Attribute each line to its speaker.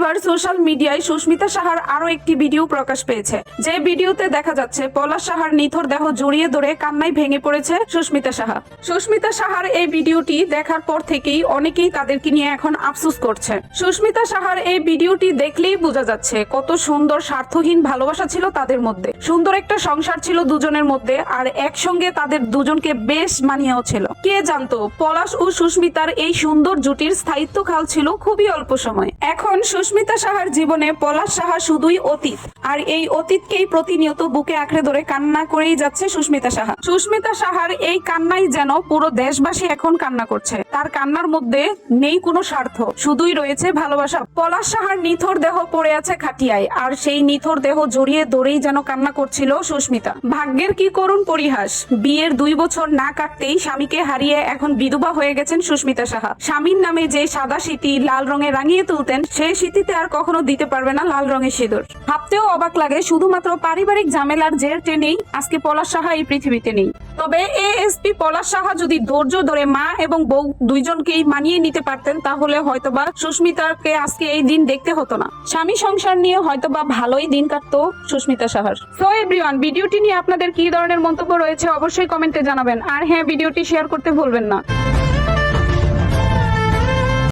Speaker 1: এবার সোশ্যাল মিডিয়ায় সুস্মিতা সাহার আরো একটি ভিডিও প্রকাশ পেয়েছে, যে ভিডিওতে দেখা যাচ্ছে পলাশ সাহার নিথর দেহ জড়িয়ে ধরে কান্নায় ভেঙে পড়েছে সুস্মিতা সাহা। সুস্মিতা সাহার এই ভিডিওটি দেখার পর থেকেই অনেকেই তাদেরকে নিয়ে এখন আফসোস করছে। সুস্মিতা সাহার এই ভিডিওটি দেখলেই বোঝা যাচ্ছে কত সুন্দর স্বার্থহীন ভালোবাসা ছিল তাদের মধ্যে, সুন্দর একটা সংসার ছিল দুজনের মধ্যে, আর একসঙ্গে তাদের দুজনকে বেশ মানিয়েও ছিল। কে জানতো পলাশ ও সুস্মিতার এই সুন্দর জুটির স্থায়িত্বকাল ছিল খুবই অল্প সময়। এখন সুস্মিতা সাহার জীবনে পলাশ সাহা শুধুই অতীত, আর এই অতীতকেই প্রতিনিয়ত বুকে আঁকড়ে ধরে কান্না করেই যাচ্ছে সুস্মিতা সাহা। সুস্মিতা সাহার এই কান্নাই যেন পুরো দেশবাসী এখন কান্না করছে। তার কান্নার মধ্যে নেই কোনো স্বার্থ, শুধুই রয়েছে ভালোবাসা। পলাশ সাহার নিথর দেহ পড়ে আছে খাটিয়ায়, আর সেই নিথর দেহ জড়িয়ে ধরেই যেন কান্না করছিল সুস্মিতা। ভাগ্যের কি করুণ পরিহাস, বিয়ের 2 বছর না কাটতেই স্বামীকে হারিয়ে এখন বিধবা হয়ে গেছেন সুস্মিতা সাহা। স্বামীর নামে যে সাদা সিঁথি লাল রঙে রাঙিয়ে তুলতেন, সেই সিঁথিতে আর কখনো দিতে পারবে না লাল রঙের সিঁদুর। ভাবতেও অবাক লাগে, শুধুমাত্র পারিবারিক ঝামেলার জের টেনেই আজকে পলাশ সাহা এই পৃথিবীতে নেই। তবে এএসপি পলাশ সাহা যদি ধৈর্য ধরে মা এবং বউ দুইজনকেই মানিয়ে নিতে পারতেন, তাহলে হয়তোবা সুস্মিতাকে আজকে এই দিন দেখতে হতো না। স্বামী সংসার নিয়ে হয়তোবা ভালোই দিন কাটতো সুস্মিতা সাহার। সো এভরিওয়ান, ভিডিওটি নিয়ে আপনাদের কি ধরনের মন্তব্য রয়েছে অবশ্যই কমেন্টে জানাবেন, আর হ্যাঁ, ভিডিওটি শেয়ার করতে ভুলবেন না।